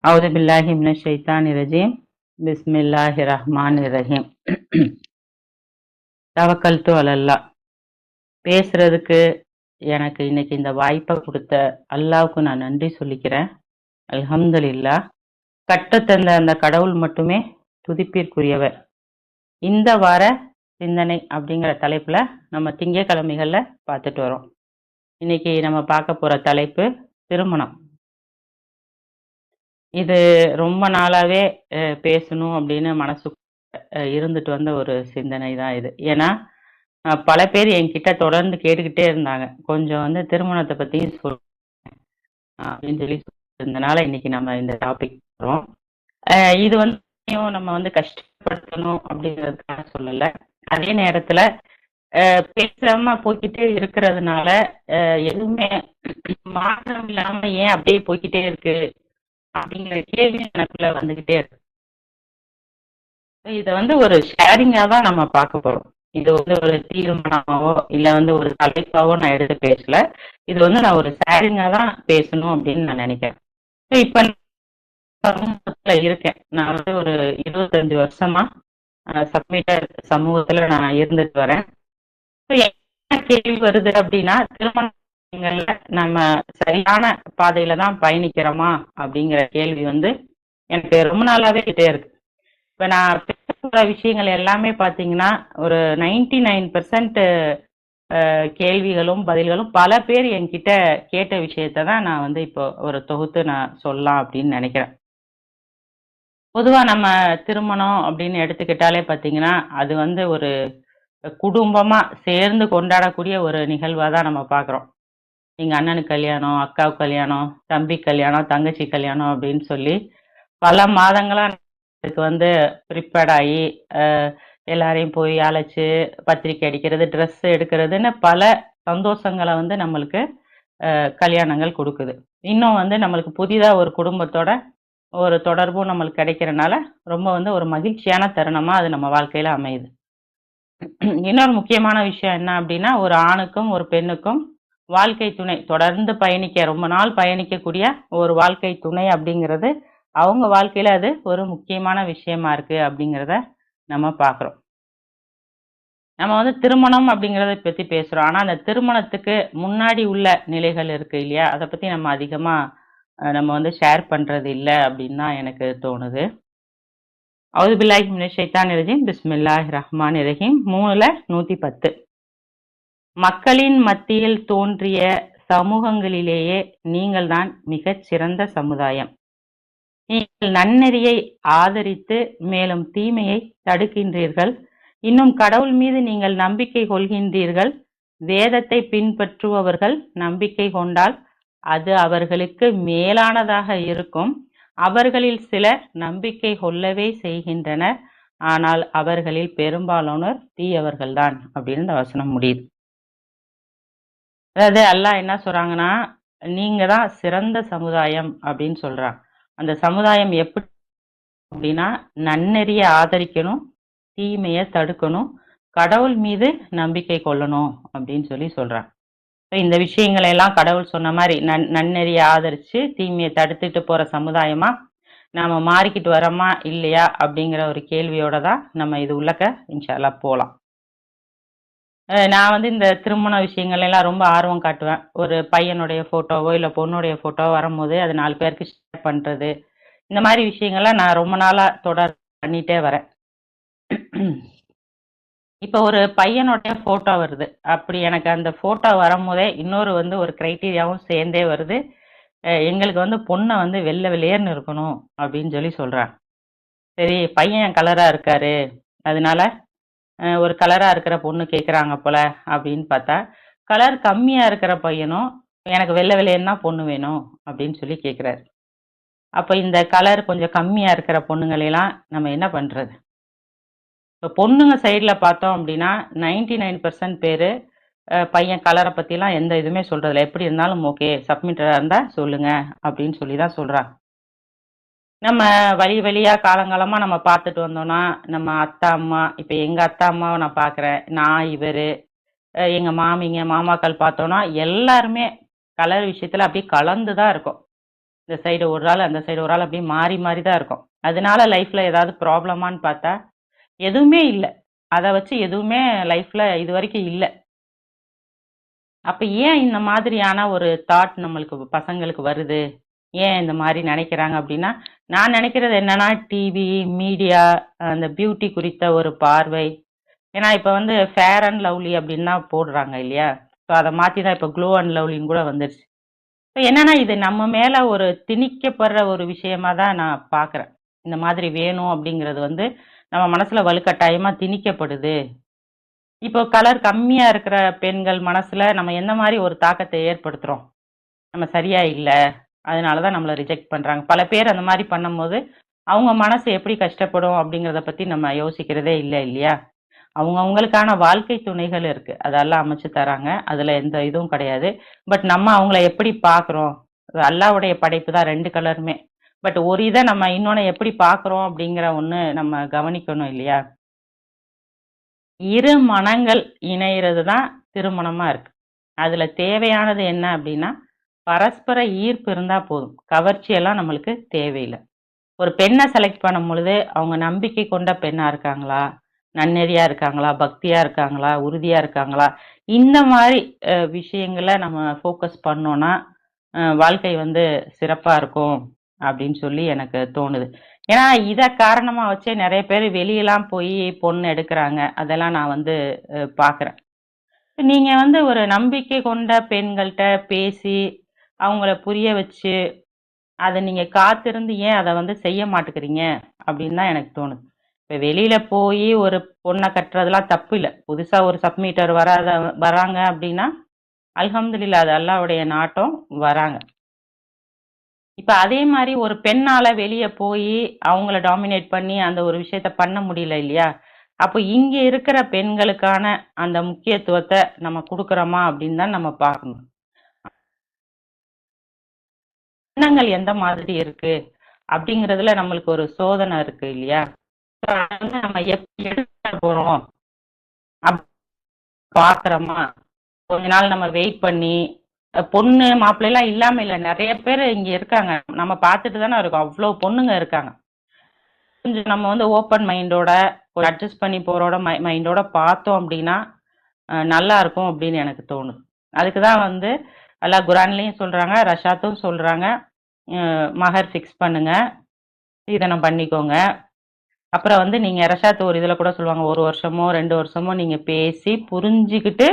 அவுது பில்லாஹி மினஷ் ஷைத்தானிர் ரஜீம். பிஸ்மில்லாஹிர் ரஹ்மானிர் ரஹீம். தவக்கல்து அலல்லாஹ். பேசுறதுக்கு எனக்கு இன்னைக்கு இந்த வாய்ப்பை கொடுத்த அல்லாவுக்கு நான் நன்றி சொல்லிக்கிறேன். அல்ஹம்துலில்லாஹ். கற்றுத்தந்த அந்த கடவுள் மட்டுமே துதிப்பிற்குரியவர். இந்த வார சிந்தனை அப்படிங்கிற தலைப்புல நம்ம திங்கட்கிழமைகள்ல பார்த்துட்டு வரோம். இன்னைக்கு நம்ம பார்க்க போற தலைப்பு திருமணம். இது ரொம்ப நாளாவே பேசணும் அப்படின்னு மனசுக்குள்ள இருந்துட்டு வந்த ஒரு சிந்தனை தான் இது. ஏன்னா பல பேர் என்கிட்ட தொடர்ந்து கேட்டுக்கிட்டே இருந்தாங்க. கொஞ்சம் வந்து திருமணத்தை பத்தி சொல் அப்படின்னு சொல்லி இருந்தனால இன்னைக்கு நம்ம இந்த டாபிக் வரோம். இது வந்து நம்ம வந்து கஷ்டப்படுத்தணும் அப்படிங்கிறதுக்காக சொல்லல. அதே நேரத்துல பேசாம போய்கிட்டே இருக்கிறதுனால எதுவுமே மாற்றம் இல்லாம ஏன் அப்படியே போய்கிட்டே இருக்கு அப்படிங்கிற கேள்வி எனக்குள்ள வந்துகிட்டே இருக்கு. இத வந்து ஒரு ஷேரிங்கா தான் நம்ம பார்க்க போறோம். இது வந்து ஒரு தீர்மானமாவோ இல்ல வந்து ஒரு தலைப்பாவோ நான் எடுத்து பேசல. இது வந்து நான் ஒரு ஷேரிங்கா தான் பேசணும் அப்படின்னு நான் நினைக்கிறேன். இப்ப சமூகத்துல இருக்கேன். நான் வந்து ஒரு 25 வருஷமா சப்மிட்டர் சமூகத்துல நான் இருந்துட்டு வரேன். என்ன கேள்வி வருது அப்படின்னா, திருமணங்கள்ல நம்ம சரியான பாதையில தான் பயணிக்கிறோமா அப்படிங்கிற கேள்வி வந்து எனக்கு ரொம்ப நாளாவே கிட்டே இருக்கு. இப்ப நான் பேசுற விஷயங்கள் எல்லாமே பாத்தீங்கன்னா ஒரு 99% கேள்விகளும் பதில்களும் பல பேர் என்கிட்ட கேட்ட விஷயத்த தான் நான் வந்து இப்போ ஒரு தொகுத்து நான் சொல்லலாம் அப்படின்னு நினைக்கிறேன். பொதுவா நம்ம திருமணம் அப்படின்னு எடுத்துக்கிட்டாலே பாத்தீங்கன்னா அது வந்து ஒரு குடும்பமா சேர்ந்து கொண்டாடக்கூடிய ஒரு நிகழ்வா தான் நம்ம பாக்குறோம். எங்க அண்ணனுக்கு கல்யாணம், அக்காவுக்கு கல்யாணம், தம்பி கல்யாணம், தங்கச்சி கல்யாணம் அப்படின்னு சொல்லி பல மாதங்களா இதுக்கு வந்து ப்ரிப்பேர்ட் ஆகி எல்லாரையும் போய் அழைச்சு பத்திரிக்கை அடிக்கிறது, ட்ரெஸ் எடுக்கிறதுன்னு பல சந்தோஷங்களை வந்து நம்மளுக்கு கல்யாணங்கள் கொடுக்குது. இன்னும் வந்து நம்மளுக்கு புதிதா ஒரு குடும்பத்தோட ஒரு தொடர்பும் நம்மளுக்கு கிடைக்கிறனால ரொம்ப வந்து ஒரு மகிழ்ச்சியான தருணமா அது நம்ம வாழ்க்கையில அமையுது. இன்னொரு முக்கியமான விஷயம் என்ன அப்படின்னா, ஒரு ஆணுக்கும் ஒரு பெண்ணுக்கும் வாழ்க்கை துணை தொடர்ந்து பயணிக்க ரொம்ப நாள் பயணிக்கக்கூடிய ஒரு வாழ்க்கை துணை அப்படிங்கிறது அவங்க வாழ்க்கையில அது ஒரு முக்கியமான விஷயமா இருக்கு அப்படிங்கிறத நம்ம பார்க்குறோம். நம்ம வந்து திருமணம் அப்படிங்கிறத பத்தி பேசுறோம். ஆனா அந்த திருமணத்துக்கு முன்னாடி உள்ள நிலைகள் இருக்கு இல்லையா? அதை பத்தி நம்ம அதிகமா நம்ம வந்து ஷேர் பண்றது இல்லை அப்படின்னு தான் எனக்கு தோணுது. அவுது பில்லாஹி மினஷ் ஷைத்தானிர் ரஜீம். பிஸ்மில்லாஹிர் ரஹ்மானிர் ரஹீம். 3:110. மக்களின் மத்தியில் தோன்றிய சமூகங்களிலேயே நீங்கள் தான் மிகச் சிறந்த சமுதாயம். நீங்கள் நன்னெறியை ஆதரித்து மேலும் தீமையை தடுக்கின்றீர்கள். இன்னும் கடவுள் மீது நீங்கள் நம்பிக்கை கொள்கின்றீர்கள். வேதத்தை பின்பற்றுபவர்கள் நம்பிக்கை கொண்டால் அது அவர்களுக்கு மேலானதாக இருக்கும். அவர்களில் சிலர் நம்பிக்கை கொள்ளவே செய்கின்றனர். ஆனால் அவர்களில் பெரும்பாலானோர் தீயவர்கள்தான் அப்படின்னு இந்த வசனம் முடியுது. அதாவது அல்லாஹ் என்ன சொல்றாங்கன்னா, நீங்க தான் சிறந்த சமுதாயம் அப்படின்னு சொல்றாங்க. அந்த சமுதாயம் எப்படி அப்படின்னா, நன்னெறியை ஆதரிக்கணும், தீமையை தடுக்கணும், கடவுள் மீது நம்பிக்கை கொள்ளணும் அப்படின்னு சொல்லி சொல்றாங்க. இந்த விஷயங்களை எல்லாம் கடவுள் சொன்ன மாதிரி நன்னெறியை ஆதரிச்சு தீமையை தடுத்துட்டு போற சமுதாயமா நாம மாறிக்கிட்டு வரோமா இல்லையா அப்படிங்கிற ஒரு கேள்வியோட தான் நம்ம இது உள்ளக்க இன்ஷா அல்லாஹ் போலாம். நான் வந்து இந்த திருமண விஷயங்கள் எல்லாம் ரொம்ப ஆர்வம் காட்டுவேன். ஒரு பையனுடைய போட்டோவோ இல்ல பொண்ணுடைய போட்டோவோ வரும்போது அது 4 பேருக்கு ஷேர் பண்றது, இந்த மாதிரி விஷயங்கள்லாம் நான் ரொம்ப நாளா தொடர் பண்ணிட்டே வரேன். இப்ப ஒரு பையனுடைய போட்டோ வருது. அப்படி எனக்கு அந்த போட்டோ வரும்போதே இன்னொரு வந்து ஒரு கிரைட்டீரியாவும் சேர்ந்தே வருது. எங்களுக்கு வந்து பொண்ணை வந்து வெள்ளை வெளியேர்னு இருக்கணும் அப்படின்னு சொல்லி சொல்றாங்க. சரி, பையன் கலரா இருக்காரு, அதனால ஒரு கலரா இருக்கிற பொண்ணு கேட்குறாங்க போல அப்படின்னு பார்த்தா, கலர் கம்மியா இருக்கிற பையனும் எனக்கு வெள்ளை வெளியேன்னு தான் பொண்ணு வேணும் அப்படின்னு சொல்லி கேட்குறாரு. அப்ப இந்த கலர் கொஞ்சம் கம்மியா இருக்கிற பொண்ணுங்களெல்லாம் நம்ம என்ன பண்றது? இப்போ பொண்ணுங்க சைடில் பார்த்தோம் அப்படின்னா 99% பேர் பையன் கலரை பற்றிலாம் எந்த இதுவுமே சொல்கிறதில்ல. எப்படி இருந்தாலும் ஓகே, சப்மிட்டராக இருந்தால் சொல்லுங்க அப்படின்னு சொல்லி தான் சொல்கிறாங்க. நம்ம வழி வழியாக காலங்காலமாக நம்ம பார்த்துட்டு வந்தோம்னா, நம்ம அத்தா அம்மா, இப்போ எங்கள் அத்தா அம்மாவை நான் பார்க்குறேன், நான் இவர் எங்கள் மாமிங்க மாமாக்கள் பார்த்தோன்னா எல்லாருமே கலர் விஷயத்தில் அப்படியே கலந்து தான் இருக்கும். இந்த சைடு ஒரு ஆள், அந்த சைடு ஒரு ஆள் அப்படியே மாறி மாறி தான் இருக்கும். அதனால லைஃப்ல ஏதாவது ப்ராப்ளமான்னு பார்த்தா, எதுவுமே இல்ல. அத வச்சு எதுவுமே லைஃப்ல இதுவரைக்கும் இல்ல. அப்ப ஏன் இந்த மாதிரியான ஒரு தாட் நம்மளுக்கு பசங்களுக்கு வருது? ஏன் இந்த மாரி நெனைக்கிறாங்க அப்டின்னா, நான் நெனைக்கிறது என்னன்னா, டிவி, மீடியா, அந்த பியூட்டி குறித்த ஒரு பார்வை. ஏன்னா இப்ப வந்து ஃபேர் அண்ட் லவ்லி அப்டின்னு தான் போடுறாங்க இல்லையா? ஸோ அத மாத்தி தான் இப்ப க்ளோ அண்ட் லவ்லின்னு கூட வந்துருச்சு. இப்ப என்னன்னா, இது நம்ம மேல ஒரு திணிக்கப்படுற ஒரு விஷயமா தான் நான் பார்க்குறேன். இந்த மாதிரி வேணும் அப்டிங்கிறது வந்து, நம்ம மனசுல வலுக்கட்டாயமா திணிக்கப்படுது. இப்போ கலர் கம்மியா இருக்கிற பெண்கள் மனசுல நம்ம எந்த மாரி ஒரு தாக்கத்த ஏற்படுத்துறோம்? நம்ம சரியா இல்ல. அதனால தான் நம்மள ரிஜெக்ட் பண்றாங்க. பல பேர் அந்த மாரி பண்ணும்போது, அவங்க மனசு எப்படி கஷ்டப்படும் அப்படிங்கிறத பத்தி நம்ம யோசிக்கிறதே இல்ல இல்லையா? அவங்கவங்களுக்கான வாழ்க்கை துணைகள் இருக்கு. அதெல்லாம் அமைச்சு தராங்க. அதுல எந்த இதுவும் கிடையாது. பட் நம்ம அவங்கள எப்படி பார்க்குறோம்? அது அல்லாஹ்வுடைய படைப்பு தான் 2 கலருமே. பட் ஒரு இத நம்ம இன்னொன்ன எப்படி பார்க்குறோம் அப்படிங்கிற ஒண்ணு நம்ம கவனிக்கணும் இல்லையா? இரு மனங்கள் இணையிறது தான் திருமணமா இருக்கு. அதுல தேவையானது என்ன அப்படின்னா, பரஸ்பர ஈர்ப்பு இருந்தா போதும். கவர்ச்சி எல்லாம் நம்மளுக்கு தேவையில்ல. ஒரு பெண்ண செலக்ட் பண்ணும்பொழுது, அவங்க நம்பிக்கை கொண்ட பெண்ணா இருக்காங்களா? நன்னெறியா இருக்காங்களா? பக்தியா இருக்காங்களா? உறுதியா இருக்காங்களா? இந்த மாரி விஷயங்கள நம்ம ஃபோக்கஸ் பண்ணோம்னா, வாழ்க்கை வந்து சிறப்பா இருக்கும் அப்படின்னு சொல்லி எனக்கு தோணுது. ஏன்னா, இத காரணமா வச்சே நெறைய பேரு வெளியலாம் போயி பொண்ணு எடுக்குறாங்க. அதெல்லாம் நான் வந்து பார்க்குறேன். நீங்க வந்து ஒரு நம்பிக்கை கொண்ட பெண்கள்ட்ட பேசி, அவங்கள புரிய வச்சு அத நீங்க காத்திருந்து ஏன் அத வந்து செய்ய மாட்டேங்கிறீங்க? அப்படின்னு தான் எனக்கு தோணுது. இப்ப வெளியில போயி ஒரு பொண்ண கட்டுறதெல்லாம் தப்பு இல்ல. புதுசா ஒரு சப்மீட்டர் வராங்க அப்படின்னா, அல்ஹம்துலில்லாஹ் அது அல்லாஹ்வுடைய நாட்டம் வராங்க. இப்ப அதே மாரி ஒரு பெண்ணால வெளிய போயி அவங்கள டாமினேட் பண்ணி அந்த ஒரு விஷயத்த பண்ண முடியல இல்லையா? அப்ப இங்க இருக்கிற பெண்களுக்கான அந்த முக்கியத்துவத்த நம்ம குடுக்குறோமா அப்படின்னு தான் நம்ம பார்க்கணும். எண்ணங்கள் எந்த மாதிரி இருக்கு? அப்படிங்கிறதுல நம்மளுக்கு ஒரு சோதனை இருக்கு இல்லையா? அத வந்து நம்ம எப்படி எடுத்துட்டு போறோம்? அப் பார்க்குறோமா? கொஞ்ச நாள் நம்ம வெயிட் பண்ணி, பொண்ணு, மாப்பிள்ளைலாம் இல்லாம இல்ல. நெறைய பேரு இங்க இருக்காங்க. நம்ம பார்த்துட்டு தானே இருக்கோம். அவ்ளோ பொண்ணுங்க இருக்காங்க. கொஞ்சம் நம்ம வந்து ஓப்பன் மைண்டோட, ஒரு அட்ஜஸ்ட் பண்ணி போறோட மைண்டோட பார்த்தோம் அப்டின்னா, நல்லா இருக்கும் அப்டின்னு எனக்கு தோணுது. அதுக்கு தான் வந்து அல்லாஹ் குரான்லயும் சொல்றாங்க, ரஷாத்தும் சொல்றாங்க. மஹர் ஃபிக்ஸ் பண்ணுங்க. சீதனம் பண்ணிக்கோங்க. அப்புறம் வந்து நீங்க ரஷாத் ஒரு இதுல கூட சொல்லுவாங்க. 1 வருஷமோ, 2 வருஷமோ நீங்க பேசி புரிஞ்சுகிட்டு,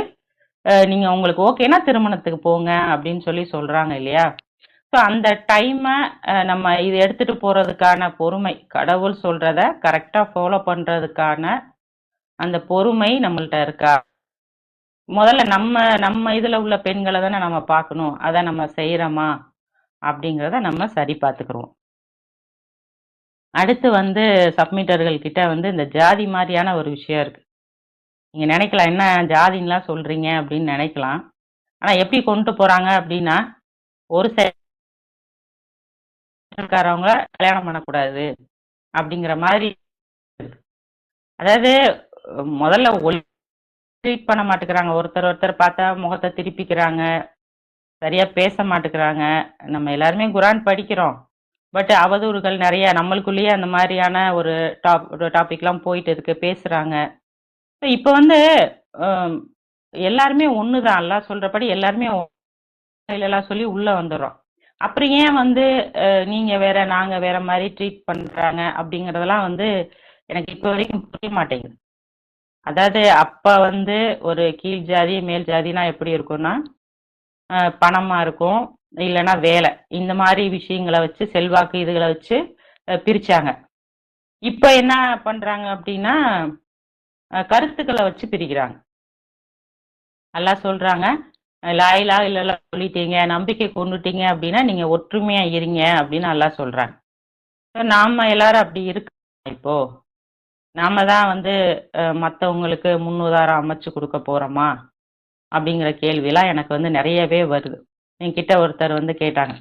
நீங்க உங்களுக்கு ஓகேன்னா திருமணத்துக்கு போங்க அப்படின்னு சொல்லி சொல்றாங்க இல்லையா? ஸோ அந்த டைம நம்ம இது எடுத்துட்டு போறதுக்கான பொறுமை, கடவுள் சொல்றத கரெக்ட்டா ஃபாலோ பண்றதுக்கான அந்த பொறுமை நம்மள்ட்ட இருக்கா? முதல்ல நம்ம நம்ம இதுல உள்ள பெண்கள தானே நம்ம பார்க்கணும். அத நம்ம செய்றோமா? அப்படிங்கிறத நம்ம சரி பார்த்துக்குருவோம். அடுத்து வந்து சப்மிட்டர்கள் கிட்ட வந்து இந்த ஜாதி மாரியான ஒரு விஷயம் இருக்கு. நீங்க நினைக்கலாம், என்ன ஜாதின்லாம் சொல்றீங்க அப்படின்னு நினைக்கலாம். ஆனா எப்படி கொண்டு போறாங்க அப்படின்னா, ஒரு சைடுக்காரவங்கள கல்யாணம் பண்ணக்கூடாது அப்படிங்கிற மாதிரி. அதாவது முதல்ல ட்ரீட் பண்ண மாட்டேங்கிறாங்க. ஒருத்தர் ஒருத்தர் பார்த்தா முகத்த திருப்பிக்கிறாங்க. சரியா பேச மாட்டேங்கிறாங்க. நம்ம எல்லாருமே குரான் படிக்கிறோம். பட் அவதூறுகள் நெறைய நம்மளுக்குள்ளேயே அந்த மாரியான ஒரு டாபிக்லாம் போயிட்டு இருக்கு. பேசுறாங்க. இப்ப வந்து அ எல்லாருமே ஒண்ணுதான். அல்லாஹ் சொல்றபடி எல்லாருமே இல்லலாம் சொல்லி உள்ள வந்துர்றோம். அப்புறம் ஏன் வந்து நீங்க வேற, நாங்க வேற மாரி ட்ரீட் பண்றாங்க அப்படிங்கிறதெல்லாம் வந்து எனக்கு இப்ப வரைக்கும் புரிய மாட்டேங்குது. அதாவது அப்ப வந்து ஒரு கீழ் ஜாதி, மேல் ஜாதினா எப்படி இருக்கும்னா, பணமா இருக்கும், இல்லன்னா வேலை. இந்த மாரி விஷயங்கள வச்சு செல்வாக்கு இதுகள வச்சு பிரிச்சாங்க. இப்ப என்ன பண்றாங்க அப்படின்னா, கருத்துக்கள வச்சு பிரிக்கிறாங்க. அல்லாஹ் சொல்றாங்க, லா இலாஹ இல்லல்லாஹ் சொல்லிட்டீங்க, நம்பிக்கை கொண்டுட்டீங்க அப்படின்னா, நீங்க ஒற்றுமையா இருங்க அப்படின்னு அல்லாஹ் சொல்றாங்க. நாம எல்லாரும் அப்படி இருக்கோமா இப்போ? நாம தான் வந்து மத்தவங்களுக்கு முன்னுதாரணம் அமைச்சு குடுக்க போறோமா? அப்படிங்கிற கேள்விலாம் எனக்கு வந்து நெறையவே வருது. என்கிட்ட ஒருத்தர் வந்து கேட்டாங்க.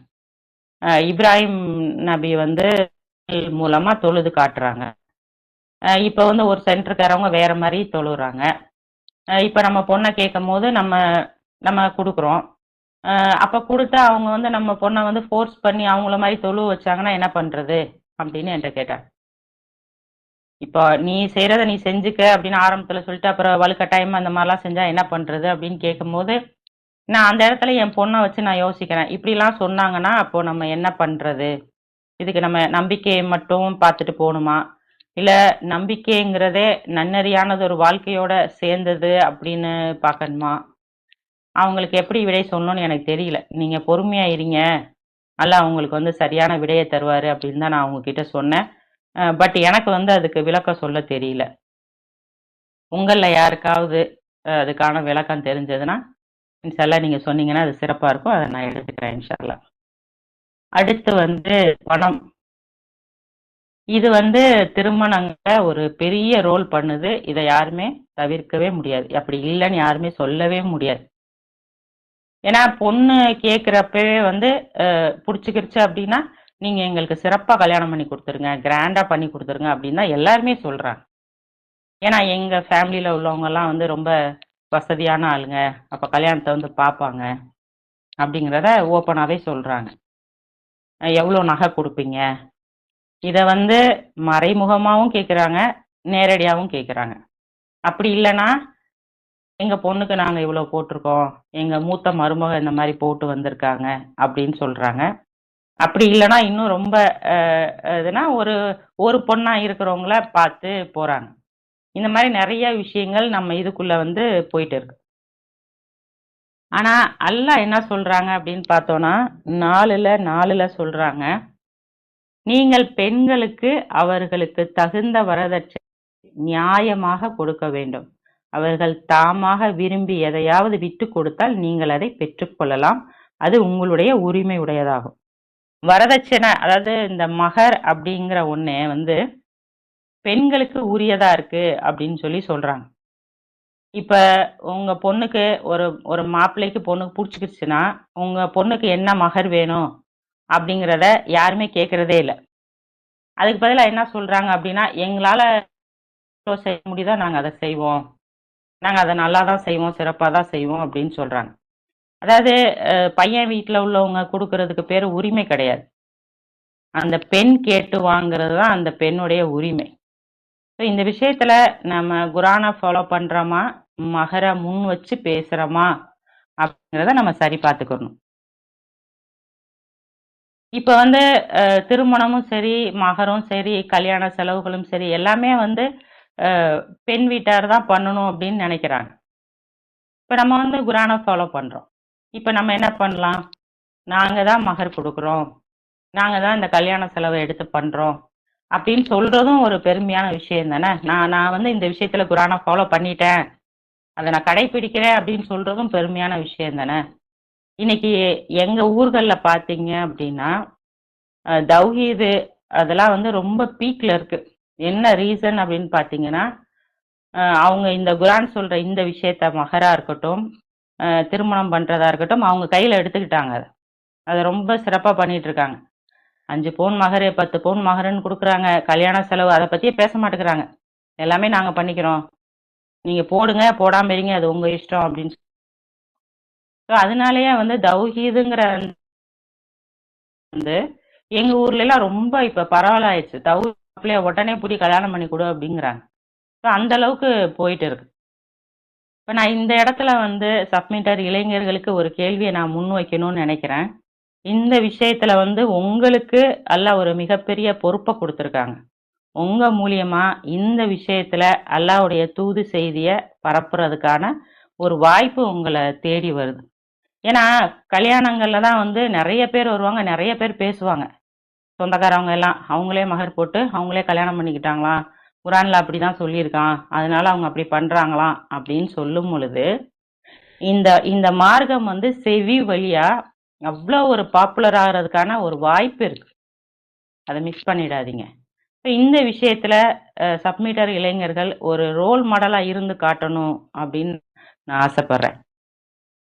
இப்ராஹிம் நபி வந்து மூலமா தொழுது காட்டுறாங்க. இப்ப வந்து ஒரு சென்டர்காரவங்க வேற மாரி தொழுறாங்க. இப்ப நம்ம பொண்ண கேட்கும்போது நம்ம நம்ம குடுக்குறோம். அப்ப குடுத்தா அவங்க வந்து நம்ம பொண்ண வந்து ஃபோர்ஸ் பண்ணி அவங்கள மாரி தொழுவ வச்சாங்கன்னா என்ன பண்றது? அப்படின்னு என்ட்ட கேட்டாங்க. இப்போ நீ செய்றத நீ செஞ்சுக்க அப்படின்னு ஆரம்பத்துல சொல்லிட்டு, அப்புறம் வலுக்கட்டாயமா அந்த மாரிலாம் செஞ்சா என்ன பண்றது? அப்படின்னு கேட்கும்போது, நான் அந்த இடத்துல என் பொண்ண வச்சு நான் யோசிக்கிறேன். இப்படிலாம் சொன்னாங்கன்னா, அப்போ நம்ம என்ன பண்றது? இதுக்கு நம்ம நம்பிக்கைய மட்டும் பார்த்துட்டு போணுமா? இல்ல நம்பிக்கைங்கிறதே நன்னெறியானது ஒரு வாழ்க்கையோட சேர்ந்தது அப்படின்னு பார்க்கணுமா? அவங்களுக்கு எப்படி விடை சொல்லணும்னு எனக்கு தெரியல. நீங்க பொறுமையா இருங்க. அல்லாஹ் உங்களுக்கு வந்து சரியான விடைய தருவாரு அப்படின்னு தான் நான் அவங்ககிட்ட சொன்னேன். பட் எனக்கு வந்து அதுக்கு விளக்கம் சொல்ல தெரியல. உங்கள்ல யாருக்காவது அதுக்கான விளக்கம் தெரிஞ்சதுன்னா, இன்ஷா அல்லாஹ் நீங்க சொன்னீங்கன்னா, அது சிறப்பா இருக்கும். அத நான் எடுத்துக்கிறேன் இன்ஷா அல்லாஹ். அடுத்து வந்து பணம். இது வந்து திருமணங்கள்ல ஒரு பெரிய ரோல் பண்ணுது. இத யாருமே தவிர்க்கவே முடியாது. அப்படி இல்லன்னு யாருமே சொல்லவே முடியாது. ஏன்னா பொண்ணு கேட்கிறப்பவே வந்து புடிச்சுக்கிருச்சு அப்படின்னா, நீங்க எங்களுக்கு சிறப்பா கல்யாணம் பண்ணி குடுத்துருங்க. கிராண்டா பண்ணி குடுத்துருங்க அப்படின்னு தான் எல்லாருமே சொல்றாங்க. ஏன்னா எங்க ஃபேமிலில உள்ளவங்கலாம் வந்து ரொம்ப வசதியான ஆளுங்க. அப்ப கல்யாணத்த வந்து பார்ப்பாங்க. அப்படிங்கிறத ஓப்பனாவே சொல்றாங்க. எவ்வளோ நகை குடுப்பீங்க? இத வந்து மறைமுகமாவும் கேட்குறாங்க, நேரடியாவும் கேட்குறாங்க. அப்படி இல்லன்னா, எங்க பொண்ணுக்கு நாங்க இவ்வளோ போட்டுருக்கோம். எங்க மூத்த மருமக இந்த மாரி போட்டு வந்திருக்காங்க அப்படின்னு சொல்றாங்க. அப்படி இல்லன்னா, இன்னும் ரொம்ப அ எதுனா ஒரு ஒரு பொண்ணா இருக்கிறவங்கள பார்த்து போறாங்க. இந்த மாரி நெறைய விஷயங்கள் நம்ம இதுக்குள்ள வந்து போயிட்டு இருக்கு. ஆனா, அல்லாஹ் என்ன சொல்றாங்க அப்படின்னு பார்த்தோம்னா, 4ல சொல்றாங்க. நீங்கள் பெண்களுக்கு அவர்களுக்கு தகுந்த வரதட்சணை நியாயமாக கொடுக்க வேண்டும். அவர்கள் தாமாக விரும்பி எதையாவது விட்டுக் கொடுத்தால் நீங்கள் அதை பெற்றுக்கொள்ளலாம். அது உங்களுடைய உரிமை உடையதாகும். வரதட்சணை அதாவது இந்த மகர் அப்படிங்கிற ஒண்ணே வந்து பெண்களுக்கு உரியதா இருக்கு அப்படின்னு சொல்லி சொல்றாங்க. இப்ப உங்க பொண்ணுக்கு ஒரு ஒரு மாப்பிள்ளைக்கு பொண்ணுக்கு புடிச்சுக்கிச்சுன்னா, உங்க பொண்ணுக்கு என்ன மகர் வேணும் அப்படிங்கிறத யாருமே கேட்கிறதே இல்ல. அதுக்கு பதிலா என்ன சொல்றாங்க அப்படின்னா, எங்களால எவ்வளோ செய்ய முடியுதோ நாங்க அத செய்வோம். நாங்க அத நல்லா தான் செய்வோம், சிறப்பா தான் செய்வோம் அப்படின்னு சொல்றாங்க. அதாவது பையன் வீட்ல உள்ளவங்க குடுக்குறதுக்கு பேரு உரிமை கிடையாது. அந்த பெண் கேட்டு வாங்குறது தான் அந்த பெண்ணுடைய உரிமை. ஸோ இந்த விஷயத்துல நம்ம குரான ஃபாலோ பண்றோமா? மகர முன் வச்சு பேசுறோமா? அப்படிங்கிறத நம்ம சரி பார்த்துக்கணும். இப்ப வந்து திருமணமும் சரி, மகரும் சரி, கல்யாண செலவுகளும் சரி, எல்லாமே வந்து அ பெண் வீட்டார் தான் பண்ணணும் அப்படின்னு நெனைக்கிறாங்க. இப்ப நம்ம வந்து குரான ஃபாலோ பண்றோம். இப்ப நம்ம என்ன பண்ணலாம்? நாங்க தான் மகர் குடுக்குறோம். நாங்க தான் இந்த கல்யாண செலவ எடுத்து பண்றோம். அப்படின்னு சொல்றதும் ஒரு பெருமையான விஷயம் தானே! நான் நான் வந்து இந்த விஷயத்துல குரான ஃபாலோ பண்ணிட்டேன். அத நான் கடைப்பிடிக்கிறேன் அப்படின்னு சொல்றதும் பெருமையான விஷயம் தானே! இன்னைக்கு எங்க ஊர்கள்ல பார்த்தீங்க அப்படின்னா, தௌஹீது அதெல்லாம் வந்து ரொம்ப பீக்ல இருக்கு. என்ன ரீசன் அப்படின்னு பார்த்தீங்கன்னா, அவங்க இந்த குரான் சொல்ற இந்த விஷயத்த மஹரா இருக்கட்டும், திருமணம் பண்றதா இருக்கட்டும், அவங்க கையில எடுத்துக்கிட்டாங்க அத. அத ரொம்ப சிறப்பா பண்ணிட்டு இருக்காங்க. 5 பவுன் மகரு, 10 பவுன் மகருன்னு குடுக்குறாங்க. கல்யாண செலவு அத பத்தியே பேச மாட்டேங்கிறாங்க. எல்லாமே நாங்க பண்ணிக்கிறோம். நீங்க போடுங்க, போடாம இருங்க. அது உங்க இஷ்டம் அப்படின்னு அதனாலேயே வந்து தௌஹீதுங்கிற வந்து எங்க ஊர்லலாம் ரொம்ப இப்ப பரவலா ஆயிடுச்சு. தௌஹீத் உடனே புடி கல்யாணம் பண்ணி குடு அப்படிங்கிறாங்க. அந்த அளவுக்கு போயிட்டு இருக்கு. இப்ப நான் இந்த இடத்துல வந்து சப்மிட்டர் இளைஞர்களுக்கு ஒரு கேள்விய நான் முன்வைக்கணும்னு நெனைக்கிறேன். இந்த விஷயத்துல வந்து உங்களுக்கு அல்லாஹ் ஒரு மிகப்பெரிய பொறுப்ப குடுத்துருக்காங்க. உங்க மூலியமா இந்த விஷயத்துல அல்லாஹ்வுடைய தூது செய்திய பரப்புறதுக்கான ஒரு வாய்ப்பு உங்கள தேடி வருது. ஏன்னா, கல்யாணங்கள்ல தான் வந்து நெறைய பேர் வருவாங்க, நெறைய பேர் பேசுவாங்க. சொந்தக்காரவங்க எல்லாம். அவங்களே மகர் போட்டு, அவங்களே கல்யாணம் பண்ணிக்கிட்டாங்களாம். குரான்ல அப்படிதான் சொல்லியிருக்கான். அதனால அவங்க அப்படி பண்றாங்களாம் அப்படின்னு சொல்லும் பொழுது, இந்த இந்த மார்க்கம் வந்து செவி வழியா அவ்ளோ ஒரு பாப்புலர் ஆகுறதுக்கான ஒரு வாய்ப்பு இருக்கு. அத மிஸ் பண்ணிடாதீங்க. இப்ப இந்த விஷயத்துல சப்மிட்டர் இளைஞர்கள் ஒரு ரோல் மாடலா இருந்து காட்டணும் அப்படின்னு நான் ஆசைப்படுறேன்.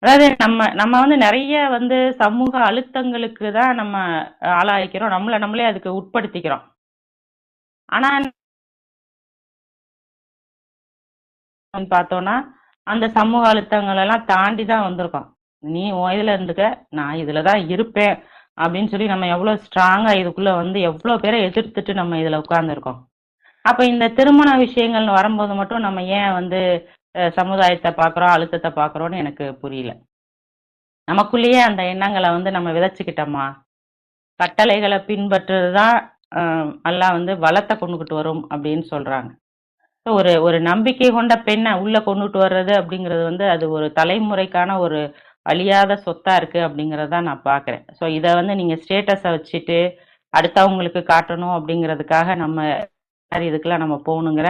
அதாவது நம்ம நம்ம வந்து நெறைய வந்து சமூக அழுத்தங்களுக்கு தான் நம்ம ஆளாயிக்கிறோம். நம்மள நம்மளே அதுக்கு உட்படுத்திக்கிறோம். ஆனா பார்த்தோம்னா, அந்த சமூக அழுத்தங்கள் எல்லாம் தாண்டி தான் வந்திருக்கோம். நீ உன் இதுல இருந்துக்க, நான் இதுல தான் இருப்பேன் அப்படின்னு சொல்லி நம்ம எவ்வளவு ஸ்ட்ராங்கா இதுக்குள்ள வந்து எவ்வளவு பேரை எதிர்த்துட்டு நம்ம இதுல உட்கார்ந்துருக்கோம். அப்ப இந்த திருமண விஷயங்கள்னு வரும்போது மட்டும் நம்ம ஏன் வந்து சமுதாயத்தை பார்க்குறோம், அழுத்தத்தை பார்க்குறோம்னு எனக்கு புரியல. நமக்குள்ளேயே அந்த எண்ணங்களை வந்து நம்ம விதைச்சுக்கிட்டோமா? கட்டளைகளை பின்பற்றுறது தான் அல்லாஹ் வந்து வளத்தை கொண்டுகிட்டு வரும் அப்படின்னு சொல்றாங்க. ஒரு ஒரு நம்பிக்கை கொண்ட பெண்ணை உள்ள கொண்டுட்டு வர்றது அப்படிங்கிறது வந்து அது ஒரு தலைமுறைக்கான ஒரு அழியாத சொத்தா இருக்கு அப்படிங்கிறத நான் பார்க்குறேன். ஸோ இதை வந்து நீங்க ஸ்டேட்டஸை வச்சுட்டு அடுத்தவங்களுக்கு காட்டணும் அப்படிங்கிறதுக்காக நம்ம இதுக்கெல்லாம் நம்ம போகணுங்கிற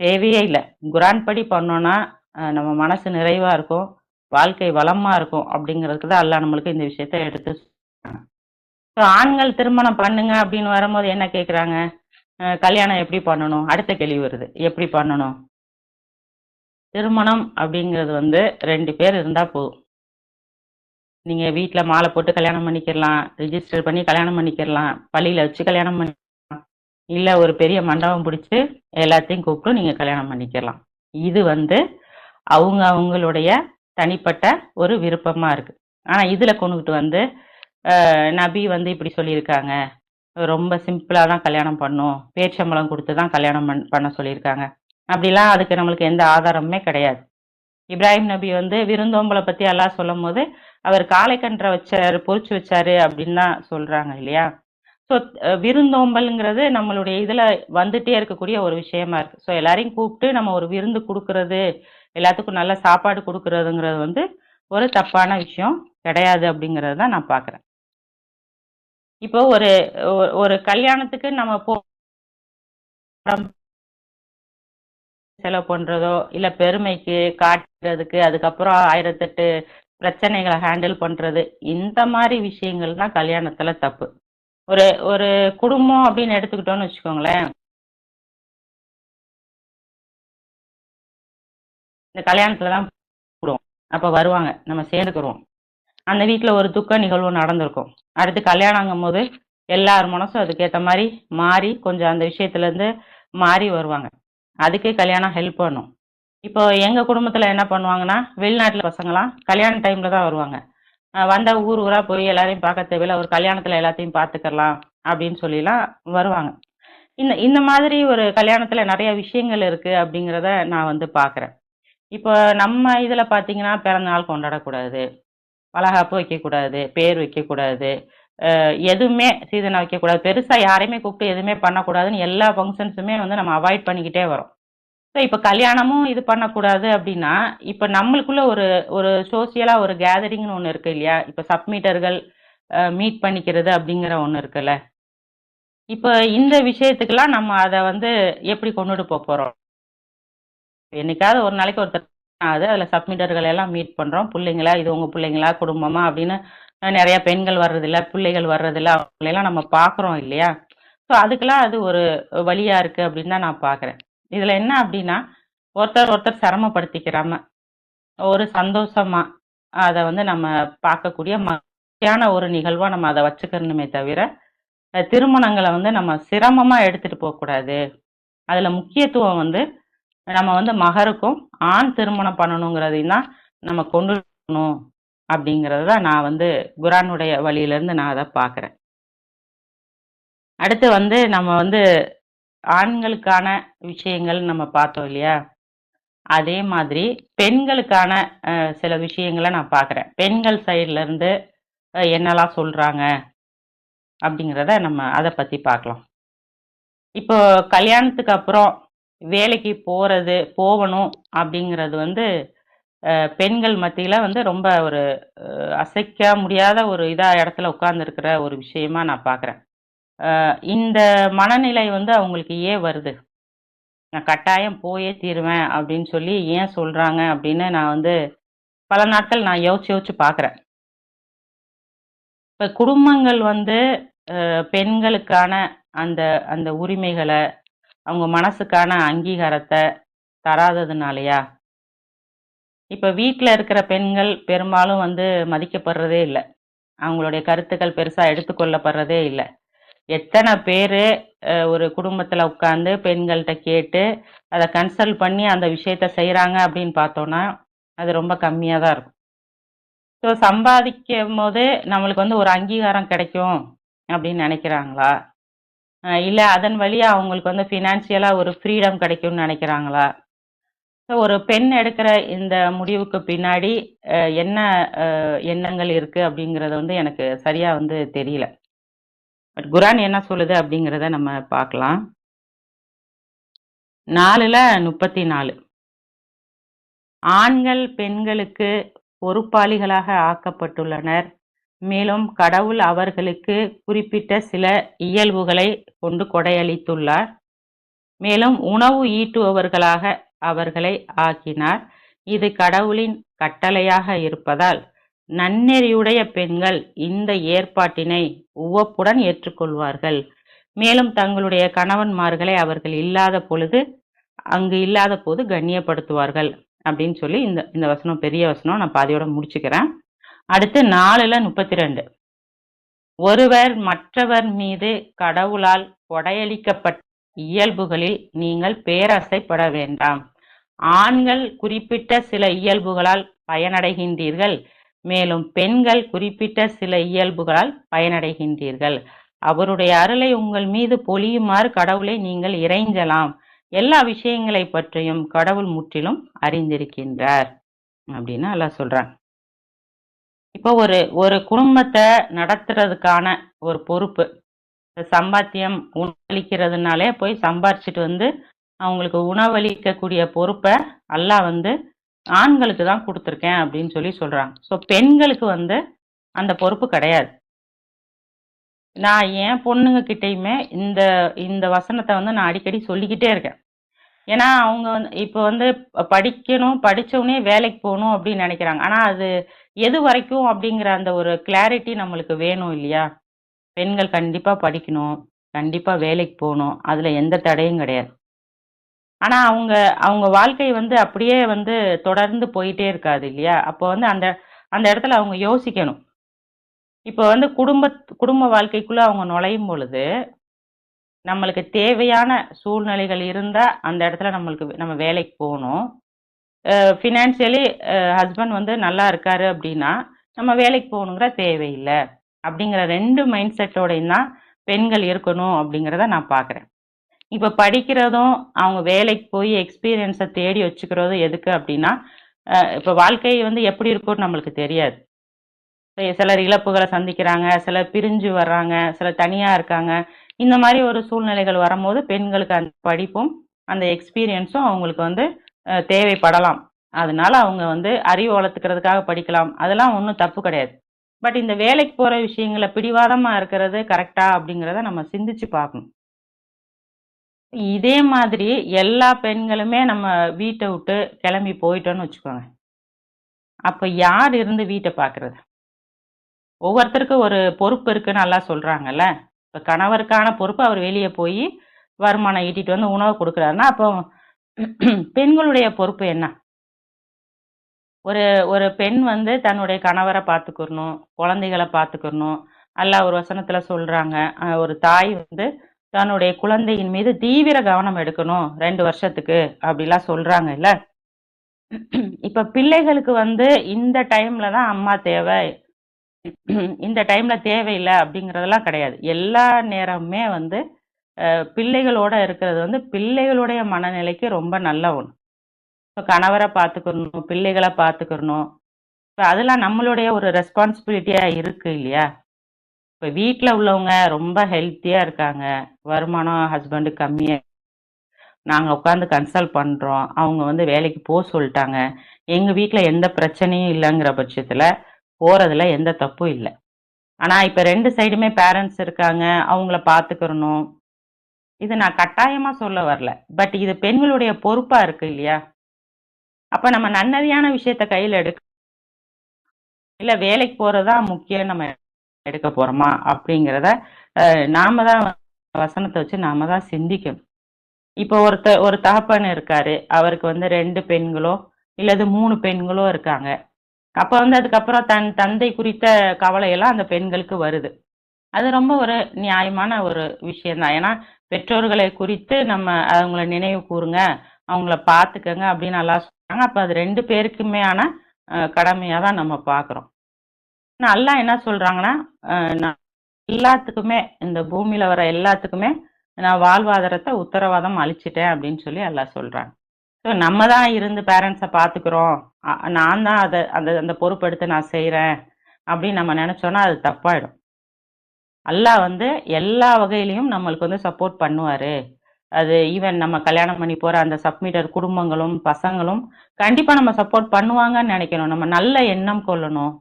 தேவையே இல்ல. குரான் படி பண்ணோம்னா, நம்ம மனசு நிறைவா இருக்கும். வாழ்க்கை வளமா இருக்கும். அப்படிங்கிறதுக்கு தான் அல்லாஹ் நம்மளுக்கு இந்த விஷயத்த எடுத்து சொல்றாங்க. ஸோ ஆண்கள் திருமணம் பண்ணுங்க அப்படின்னு வரும்போது என்ன கேட்குறாங்க? கல்யாணம் எப்படி பண்ணணும்? அடுத்த கேள்வி வருது. எப்படி பண்ணணும்? திருமணம் அப்படிங்கிறது வந்து 2 பேர் இருந்தா போதும். நீங்க வீட்ல மாலை போட்டு கல்யாணம் பண்ணிக்கிறலாம். ரிஜிஸ்டர் பண்ணி கல்யாணம் பண்ணிக்கிறலாம். பள்ளியில வச்சு கல்யாணம் பண்ணிக்கலாம். இல்ல ஒரு பெரிய மண்டபம் பிடிச்சு எல்லாத்தையும் கூப்பிட்டு நீங்க கல்யாணம் பண்ணிக்கலாம். இது வந்து அவங்களுடைய தனிப்பட்ட ஒரு விருப்பமா இருக்கு. ஆனா இதுல கொண்டுகிட்டு வந்து நபி வந்து இப்படி சொல்லியிருக்காங்க. ரொம்ப சிம்பிளா தான் கல்யாணம் பண்ணும். பேரிச்சம்பழம் கொடுத்து தான் கல்யாணம் பண்ண சொல்லியிருக்காங்க. அப்படிலாம் அதுக்கு நம்மளுக்கு எந்த ஆதாரமுமே கிடையாது. இப்ராஹிம் நபி வந்து விருந்தோம்பலை பத்தி அல்லாஹ் சொல்லும்போது, அவர் காளைக்கன்றை வச்சாரு, பொரிச்சு வச்சாரு அப்படின்னு தான் சொல்றாங்க இல்லையா? ஸோ விருந்தோம்பல்ங்கிறது நம்மளுடைய இதுல வந்துட்டே இருக்கக்கூடிய ஒரு விஷயமா இருக்கு. ஸோ எல்லாரையும் கூப்பிட்டு நம்ம ஒரு விருந்து கொடுக்கறது, எல்லாத்துக்கும் நல்ல சாப்பாடு கொடுக்கறதுங்கிறது வந்து ஒரு தப்பான விஷயம் கிடையாது அப்படிங்கிறது தான் நான் பார்க்குறேன். இப்போ ஒரு ஒரு கல்யாணத்துக்கு நம்ம செலவு பண்றதோ, இல்ல பெருமைக்கு காட்டுறதுக்கு, அதுக்கப்புறம் 1008 பிரச்சனைகளை ஹேண்டில் பண்றது, இந்த மாதிரி விஷயங்கள் தான் கல்யாணத்துல தப்பு. ஒரு ஒரு குடும்பம் அப்படின்னு எடுத்துக்கிட்டோம்னு வச்சுக்கோங்களேன். இந்த கல்யாணத்துல தான் கூடுவோம். அப்ப வருவாங்க. நம்ம சேர்ந்துக்குருவோம். அந்த வீட்ல ஒரு துக்க நிகழ்வு நடந்திருக்கும். அடுத்து கல்யாணங்கும்போது எல்லார் மனசும் அதுக்கேத்த மாரி மாறி, கொஞ்சம் அந்த விஷயத்துல இருந்து மாறி வருவாங்க. அதுக்கு கல்யாணம் ஹெல்ப் பண்ணும். இப்போ எங்க குடும்பத்துல என்ன பண்ணுவாங்கன்னா, வெளிநாட்டுல பசங்கலாம் கல்யாண டைம்ல தான் வருவாங்க. வந்தா ஊர் ஊரா போய் எல்லாரையும் பார்க்க தேவையில்ல. ஒரு கல்யாணத்துல எல்லாத்தையும் பார்த்துக்கலாம் அப்படின்னு சொல்லிலாம் வருவாங்க. இந்த இந்த மாதிரி ஒரு கல்யாணத்துல நிறைய விஷயங்கள் இருக்கு அப்படிங்கிறத நான் வந்து பார்க்குறேன். இப்போ நம்ம இதுல பார்த்தீங்கன்னா, பிறந்த நாள் கொண்டாடக்கூடாது. வளகாப்பு வைக்கக்கூடாது. பேர் வைக்கக்கூடாது. எதுவுமே சீதனம் வைக்கக்கூடாது. பெருசா யாரையுமே கூப்பிட்டு எதுவுமே பண்ணக்கூடாதுன்னு எல்லா ஃபங்ஷன்ஸுமே வந்து நம்ம அவாய்ட் பண்ணிக்கிட்டே வரோம். ஸோ இப்ப கல்யாணமும் இது பண்ணக்கூடாது அப்படின்னா, இப்ப நம்மளுக்குள்ள ஒரு ஒரு சோசியலா ஒரு கேதரிங்ன்னு ஒண்ணு இருக்கு இல்லையா? இப்ப சப்மீட்டர்கள் மீட் பண்ணிக்கிறது அப்படிங்கிற ஒண்ணு இருக்குல்ல. இப்ப இந்த விஷயத்துக்கெல்லாம் நம்ம அத வந்து எப்படி கொண்டுட்டு போறோம்? என்னைக்காவது ஒரு நாளைக்கு ஒருத்தர் ஆகுது. அதுல சப்மீட்டர்கள் எல்லாம் மீட் பண்றோம். புள்ளைங்களா, இது உங்க புள்ளைங்களா, குடும்பமா அப்படின்னு நெறைய பெண்கள் வர்றதில்ல, பிள்ளைகள் வர்றதில்ல. அவங்களையெல்லாம் நம்ம பார்க்குறோம் இல்லையா? ஸோ அதுக்கெல்லாம் அது ஒரு வழியா இருக்கு அப்படின்னு தான் நான் பார்க்குறேன். இதுல என்ன அப்படின்னா, ஒருத்தர் ஒருத்தர் சிரமப்படுத்திக்கிறாம, ஒரு சந்தோஷமா அத வந்து நம்ம பார்க்கக்கூடிய மகிழ்ச்சியான ஒரு நிகழ்வா நம்ம அத வச்சுக்கணுமே தவிர, திருமணங்கள வந்து நம்ம சிரமமா எடுத்துட்டு போக்கூடாது. அதுல முக்கியத்துவம் வந்து நம்ம வந்து மகருக்கும் ஆண் திருமணம் பண்ணணுங்கிறதையும் தான் நம்ம கொண்டு வரணும் அப்படிங்கிறது தான் நான் வந்து குரானுடைய வழியிலிருந்து நான் அத பார்க்குறேன். அடுத்து வந்து நம்ம வந்து ஆண்களுக்கான விஷயங்கள் நம்ம பார்த்தோம் இல்லையா? அதே மாதிரி பெண்களுக்கான சில விஷயங்கள நான் பார்க்குறேன். பெண்கள் சைடுல இருந்து என்னலாம் சொல்றாங்க அப்படிங்கிறத நம்ம அத பத்தி பார்க்கலாம். இப்போ கல்யாணத்துக்கு அப்புறம் வேலைக்கு போவணும் அப்படிங்கிறது வந்து பெண்கள் மத்தியில வந்து ரொம்ப ஒரு அசைக்க முடியாத ஒரு இடத்துல உட்கார்ந்திருக்கிற ஒரு விஷயமா நான் பார்க்குறேன். இந்த மனநிலை வந்து அவங்களுக்கு ஏன் வருது? நான் கட்டாயம் போயே தீருவேன் அப்படின்னு சொல்லி ஏன் சொல்றாங்க அப்படின்னு நான் வந்து பல நாட்கள் நான் யோசிச்சு யோசிச்சு பார்க்குறேன். இப்ப குடும்பங்கள் வந்து பெண்களுக்கான அந்த அந்த உரிமைகள, அவங்க மனசுக்கான அங்கீகாரத்த தராததுனாலயா? இப்ப வீட்ல இருக்கிற பெண்கள் பெரும்பாலும் வந்து மதிக்கப்படுறதே இல்ல. அவங்களுடைய கருத்துக்கள் பெருசா எடுத்துக்கொள்ளப்படுறதே இல்ல. எத்தன பேரு ஒரு குடும்பத்துல உட்கார்ந்து பெண்கள்ட்ட கேட்டு, அத கன்சல்ட் பண்ணி அந்த விஷயத்த செய்றாங்க அப்படின்னு பார்த்தோம்னா, அது ரொம்ப கம்மியா தான் இருக்கும். ஸோ சம்பாதிக்கும் போது நம்மளுக்கு வந்து ஒரு அங்கீகாரம் கிடைக்கும் அப்படின்னு நினைக்கிறாங்களா? இல்ல அதன் வழியா அவங்களுக்கு வந்து ஃபினான்ஷியலா ஒரு ஃப்ரீடம் கிடைக்கும்னு நினைக்கிறாங்களா? ஸோ ஒரு பெண் எடுக்கிற இந்த முடிவுக்கு பின்னாடி என்ன எண்ணங்கள் இருக்கு அப்படிங்கிறது வந்து எனக்கு சரியா வந்து தெரியல. பட் குரான் என்ன சொல்லுது அப்படிங்கிறத நம்ம பார்க்கலாம். 4:34 ஆண்கள் பெண்களுக்கு பொறுப்பாளிகளாக ஆக்கப்பட்டுள்ளனர். மேலும் கடவுள் அவர்களுக்கு குறிப்பிட்ட சில இயல்புகளை கொண்டு கொடையளித்துள்ளார். மேலும் உணவு ஈட்டுபவர்களாக அவர்களை ஆக்கினார். இது கடவுளின் கட்டளையாக இருப்பதால் நன்னெறியுடைய பெண்கள் இந்த ஏற்பாட்டினை உவப்புடன் ஏற்றுக்கொள்வார்கள். மேலும் தங்களுடைய கணவன்மார்களை அவர்கள் இல்லாத பொழுது அங்கு இல்லாத போது கண்ணியப்படுத்துவார்கள் அப்படின்னு சொல்லி இந்த வசனம் பெரிய வசனம் நான் பாதியோட முடிச்சுக்கிறேன். அடுத்து 4:32 ஒருவர் மற்றவர் மீது கடவுளால் கொடையளிக்கப்பட்ட இயல்புகளில் நீங்கள் பேராசைப்பட வேண்டாம். ஆண்கள் குறிப்பிட்ட சில இயல்புகளால் பயனடைகின்றீர்கள். மேலும் பெண்கள் குறிப்பிட்ட சில இயல்புகளால் பயனடைகின்றீர்கள். அவருடைய அருளை உங்கள் மீது பொழியுமாறு கடவுளை நீங்கள் இறைஞ்சலாம். எல்லா விஷயங்களை பற்றியும் கடவுள் முற்றிலும் அறிந்திருக்கின்றார் அப்படின்னு அல்லாஹ் சொல்றான். இப்போ ஒரு குடும்பத்தை நடத்துறதுக்கான ஒரு பொறுப்பு, சம்பாத்தியம் உணவளிக்கிறதுனாலே போய் சம்பாரிச்சிட்டு வந்து அவங்களுக்கு உணவளிக்கக்கூடிய பொறுப்பை அல்லாஹ் வந்து ஆண்களுக்கு தான் கொடுத்துருக்கேன் அப்படின்னு சொல்லி சொல்றாங்க. ஸோ பெண்களுக்கு வந்து அந்த பொறுப்பு கிடையாது. நான் என் பொண்ணுங்க கிட்டயுமே இந்த இந்த வசனத்தை வந்து நான் அடிக்கடி சொல்லிக்கிட்டே இருக்கேன். ஏன்னா அவங்க வந்து இப்போ வந்து படிக்கணும், படிச்சவனே வேலைக்கு போகணும் அப்படின்னு நினைக்கிறாங்க. ஆனா அது எது வரைக்கும் அப்படிங்கிற அந்த ஒரு கிளாரிட்டி நம்மளுக்கு வேணும் இல்லையா? பெண்கள் கண்டிப்பா படிக்கணும், கண்டிப்பா வேலைக்கு போகணும். அதுல எந்த தடையும் கிடையாது. ஆனா அவங்க அவங்க வாழ்க்கை வந்து அப்படியே வந்து தொடர்ந்து போயிட்டே இருக்காது இல்லையா? அப்போ வந்து அந்த அந்த இடத்துல அவங்க யோசிக்கணும். இப்போ வந்து குடும்ப வாழ்க்கைக்குள்ள அவங்க நுழையும் பொழுது நம்மளுக்கு தேவையான சூழ்நிலைகள் இருந்தா அந்த இடத்துல நம்ம வேலைக்கு போகணும். ஃபினான்ஷியலி ஹஸ்பண்ட் வந்து நல்லா இருக்காரு அப்படின்னா நம்ம வேலைக்கு போகணுங்கிற தேவையில்லை அப்படிங்கிற 2 மைண்ட் செட்டோடையும் தான் பெண்கள் இருக்கணும் அப்படிங்கிறத நான் பார்க்குறேன். இப்போ படிக்கிறதும் அவங்க வேலைக்கு போய் எக்ஸ்பீரியன்ஸை தேடி வச்சுக்கிறதும் எதுக்கு அப்படின்னா இப்போ வாழ்க்கை வந்து எப்படி இருக்கும்னு நம்மளுக்கு தெரியாது. சிலர் இழப்புகளை சந்திக்கிறாங்க, சிலர் பிரிஞ்சு வர்றாங்க, சிலர் தனியா இருக்காங்க. இந்த மாதிரி ஒரு சூழ்நிலைகள் வரும்போது பெண்களுக்கு அந்த படிப்பும் அந்த எக்ஸ்பீரியன்ஸும் அவங்களுக்கு வந்து தேவைப்படலாம். அதனால அவங்க வந்து அறிவு வளர்த்துக்கிறதுக்காக படிக்கலாம். அதெல்லாம் ஒன்றும் தப்பு கிடையாது. பட் இந்த வேலைக்கு போற விஷயங்களை பிடிவாதமா இருக்கிறது கரெக்டா அப்படிங்கிறத நம்ம சிந்திச்சு பார்க்கணும். இதே மாதிரி எல்லா பெண்களுமே நம்ம வீட்டை விட்டு கிளம்பி போயிட்டோம்னு வச்சுக்கோங்க. அப்ப யார் இருந்து வீட்டை பார்க்கறது? ஒவ்வொருத்தருக்கும் ஒரு பொறுப்பு இருக்குன்னு நல்லா சொல்றாங்கல்ல. இப்ப கணவருக்கான பொறுப்பு அவர் வெளியே போய் வருமானம் ஈட்டிட்டு வந்து உணவு கொடுக்குறாருன்னா அப்போ பெண்களுடைய பொறுப்பு என்ன? ஒரு பெண் வந்து தன்னுடைய கணவரை பார்த்துக்கணும், குழந்தைகளை பார்த்துக்கணும். அல்லாஹ் ஒரு வசனத்துல சொல்றாங்க, ஒரு தாய் வந்து தன்னுடைய குழந்தையின் மீது தீவிர கவனம் எடுக்கணும் 2 வருஷத்துக்கு அப்படிலாம் சொல்றாங்க இல்ல. இப்ப பிள்ளைகளுக்கு வந்து இந்த டைம்ல தான் அம்மா தேவை, இந்த டைம்ல தேவையில்லை அப்படிங்கிறதெல்லாம் கிடையாது. எல்லா நேரமுமே வந்து பிள்ளைகளோட இருக்கிறது வந்து பிள்ளைகளுடைய மனநிலைக்கு ரொம்ப நல்ல ஒன்று. இப்போ கணவரை பார்த்துக்கணும், பிள்ளைகளை பார்த்துக்கணும். இப்போ அதெல்லாம் நம்மளுடைய ஒரு ரெஸ்பான்சிபிலிட்டியா இருக்கு இல்லையா? இப்போ வீட்டில் உள்ளவங்க ரொம்ப ஹெல்த்தியா இருக்காங்க, வருமானம் ஹஸ்பண்டுக்கு கம்மியா, நாங்கள் உட்காந்து கன்சல்ட் பண்றோம், அவங்க வந்து வேலைக்கு போக சொல்லிட்டாங்க, எங்க வீட்டில் எந்த பிரச்சனையும் இல்லைங்கிற பட்சத்தில் போறதுல எந்த தப்பும் இல்லை. ஆனா இப்ப 2 சைடுமே பேரண்ட்ஸ் இருக்காங்க, அவங்கள பார்த்துக்கிறணும். இது நான் கட்டாயமா சொல்ல வரல. பட் இது பெண்களுடைய பொறுப்பா இருக்கு இல்லையா? அப்ப நம்ம நன்னறியான விஷயத்த கையில இல்ல வேலைக்கு போறதுதான் முக்கியம் நம்ம எடுக்க போறோமா அப்படிங்கிறத நாம தான் வசனத்தை வச்சு நாம தான் சிந்திக்கணும். இப்போ ஒரு தகப்பன் இருக்காரு, அவருக்கு வந்து 2 பெண்களோ இல்லது 3 பெண்களோ இருக்காங்க. அப்ப வந்து அதுக்கப்புறம் தன் தந்தை குறித்த கவலையெல்லாம் அந்த பெண்களுக்கு வருது. அது ரொம்ப ஒரு நியாயமான ஒரு விஷயம்தான். ஏன்னா பெற்றோர்களை குறித்து நம்ம அவங்கள நினைவு கூறுங்க, அவங்கள பார்த்துக்கங்க அப்படின்னு நல்லா சொல்றாங்க. அப்ப அது 2 பேருக்குமேயான கடமையா தான் நம்ம பார்க்குறோம். அல்லாஹ் என்ன சொல்றாங்கன்னா, நான் எல்லாத்துக்குமே இந்த பூமியில வர எல்லாத்துக்குமே நான் வாழ்வாதாரத்த உத்தரவாதம் அளிச்சுட்டேன் அப்படின்னு சொல்லி அல்லாஹ் சொல்றாங்க. ஸோ நம்ம தான் இருந்து பேரண்ட்ஸ பார்த்துக்கிறோம். நான் தான் அத அந்த அந்த பொறுப்பெடுத்து நான் செய்றேன் அப்படின்னு நம்ம நெனச்சோம்னா அது தப்பாயிடும். அல்லாஹ் வந்து எல்லா வகையிலயும் நம்மளுக்கு வந்து சப்போர்ட் பண்ணுவாரு. அது ஈவன் நம்ம கல்யாணம் பண்ணி போற அந்த சப்மிட்டர் குடும்பங்களும், பசங்களும் கண்டிப்பா நம்ம சப்போர்ட் பண்ணுவாங்கன்னு நெனைக்கணும். நம்ம நல்ல எண்ணம் கொள்ளணும்.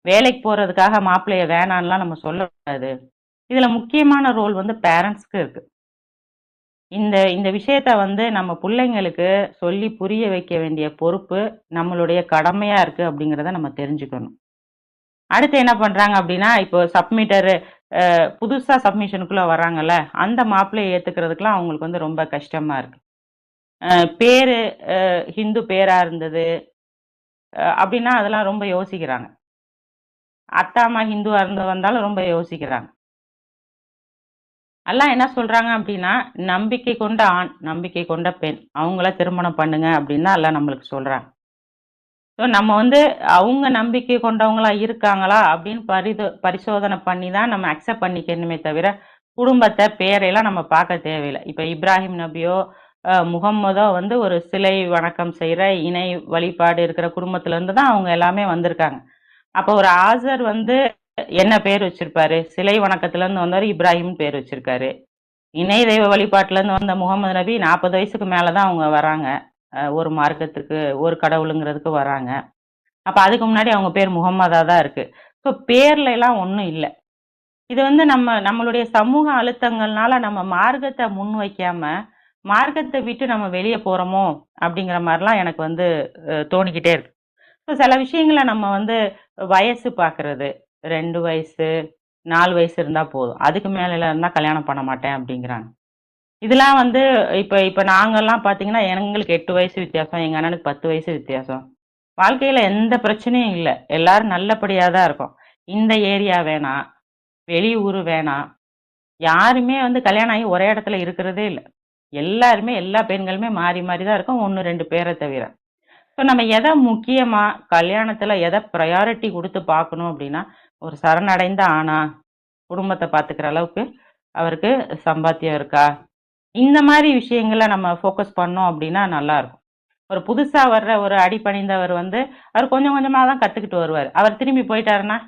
வேலைக்கு போறதுக்காக மாப்பிள்ளைய வேணான்னுலாம் நம்ம சொல்லக்கூடாது. இதுல முக்கியமான ரோல் வந்து பேரண்ட்ஸ்க்கு இருக்கு. இந்த இந்த விஷயத்த வந்து நம்ம புள்ளைங்களுக்கு சொல்லி புரிய வைக்க வேண்டிய பொறுப்பு நம்மளுடைய கடமையா இருக்கு அப்படிங்கிறத நம்ம தெரிஞ்சுக்கணும். அடுத்து என்ன பண்றாங்க அப்படின்னா, இப்போ சப்மிட்டரு புதுசா சப்மிஷனுக்குள்ள வராங்கல்ல, அந்த மாப்பிள்ளைய ஏத்துக்கிறதுக்குலாம் அவங்களுக்கு வந்து ரொம்ப கஷ்டமா இருக்கு. பேரு ஹிந்து பேரா இருந்தது அப்படின்னா அதெல்லாம் ரொம்ப யோசிக்கிறாங்க. அத்தா, அம்மா ஹிந்துவா இருந்து வந்தாலும் ரொம்ப யோசிக்கிறாங்க. அல்லாஹ் என்ன சொல்றாங்க அப்படின்னா, நம்பிக்கை கொண்ட ஆண், நம்பிக்கை கொண்ட பெண் அவங்கள திருமணம் பண்ணுங்க அப்படின்னு தான் அல்லாஹ் நம்மளுக்கு சொல்றாங்க. ஸோ நம்ம வந்து அவங்க நம்பிக்கை கொண்டவங்களா இருக்காங்களா அப்படின்னு பரிசோதனை பண்ணி தான் நம்ம அக்செப்ட் பண்ணிக்கணுமே தவிர, குடும்பத்த, பேரையெல்லாம் நம்ம பார்க்க தேவையில்ல. இப்ப இப்ராஹிம் நபியோ, முகம்மதோ வந்து ஒரு சிலை வணக்கம் செய்ற, இணை வழிபாடு இருக்கிற குடும்பத்துல இருந்து தான் அவங்க எல்லாமே வந்திருக்காங்க. அப்ப ஒரு ஆசர் வந்து என்ன பேர் வச்சிருப்பாரு? சிலை வணக்கத்துல இருந்து வந்தவரு இப்ராஹிம்னு பேர் வச்சிருக்காரு. இணை தெய்வ வழிபாட்டுல இருந்து வந்த முகமது நபி 40 வயசுக்கு மேல தான் அவங்க வராங்க. ஒரு மார்க்கத்துக்கு, ஒரு கடவுளுங்கிறதுக்கு வராங்க. அப்ப அதுக்கு முன்னாடி அவங்க பேர் முகம்மதா தான் இருக்கு. ஸோ பேர்ல எல்லாம் ஒண்ணும் இல்ல. இது வந்து நம்மளுடைய சமூக அழுத்தங்கள்னால நம்ம மார்க்கத்த முன்வைக்காம, மார்க்கத்த விட்டு நம்ம வெளிய போறோமோ! அப்படிங்கிற மாரிலாம் எனக்கு வந்து தோணிக்கிட்டே இருக்கு. ஸோ சில விஷயங்கள நம்ம வந்து வயசு பார்க்கறது. 2 வயசு, 4 வயசு இருந்தா போதும். அதுக்கு மேலலாம் இருந்தா கல்யாணம் பண்ண மாட்டேன் அப்படிங்கிறாங்க. இதெல்லாம் வந்து இப்ப இப்ப நாங்கலாம் பார்த்தீங்கன்னா, எங்களுக்கு 8 வயசு வித்தியாசம். எங்க அண்ணனுக்கு 10 வயசு வித்தியாசம். வாழ்க்கையில எந்த பிரச்சனையும் இல்ல. எல்லாரும் நல்லபடியா தான் இருக்கோம். இந்த ஏரியா வேணாம், வெளியூரு வேணாம். யாருமே வந்து கல்யாணம் ஆகி ஒரே இடத்துல இருக்கிறதே இல்ல. எல்லாருமே எல்லா பெண்களுமே மாறி மாறி தான் இருக்கோம். 1, 2 பேர தவிர. ஸோ நம்ம எத முக்கியமா கல்யாணத்துல எத ப்ரையாரிட்டி குடுத்து பார்க்கணும் அப்டின்னா, ஒரு சரணடைந்த ஆணா, குடும்பத்த பார்த்துக்கிற அளவுக்கு அவருக்கு சம்பாத்தியம் இருக்கா? இந்த மாரி விஷயங்கள நம்ம ஃபோக்கஸ் பண்ணோம் அப்டின்னா நல்லாருக்கும். ஒரு புதுசா வர்ற ஒரு அடிபணிந்தவர் வந்து, அவர் கொஞ்சம் கொஞ்சமா தான் கத்துக்கிட்டு வருவாரு. அவர் திரும்பி போயிட்டாருன்னா,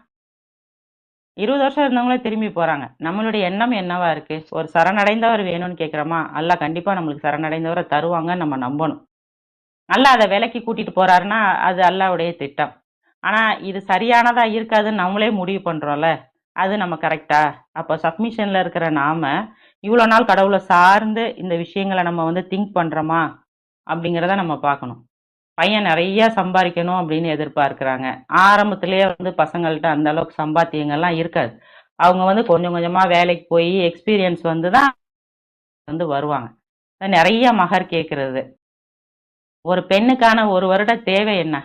20 வருஷம் இருந்தவங்களே திரும்பி போறாங்க. நம்மளுடைய எண்ணம் என்னவா இருக்கு? ஒரு சரணடைந்தவர் வேணும்னு கேட்கிறோமா? அல்லாஹ் கண்டிப்பா நம்மளுக்கு சரணடைந்தவர தருவாங்கன்னு நம்ம நம்பணும். அல்லாஹ் அத விலக்கி கூட்டிட்டு போறாருன்னா, அது அல்லாஹ்வுடைய திட்டம். ஆனா, இது சரியானதா இருக்காதுன்னு நம்மளே முடிவு பண்றோம்ல. அது நம்ம கரெக்ட்டா? அப்ப சப்மிஷன்ல இருக்கிற நாம, இவ்வளோ நாள் கடவுள சார்ந்து இந்த விஷயங்கள நம்ம வந்து திங்க் பண்றோமா? அப்படிங்கிறத நம்ம பார்க்கணும். பையன் நெறைய சம்பாரிக்கணும் அப்படின்னு எதிர்பார்க்கிறாங்க. ஆரம்பத்திலேயே வந்து பசங்கள்ட்ட அந்த அளவுக்கு சம்பாத்தியங்கள்லாம் இருக்காது. அவங்க வந்து கொஞ்சம் கொஞ்சமா வேலைக்கு போயி எக்ஸ்பீரியன்ஸ் வந்து தான் வந்து வருவாங்க. நெறைய மகர் கேட்கிறது. ஒரு பெண்ணுக்கான 1 வருட தேவை என்ன?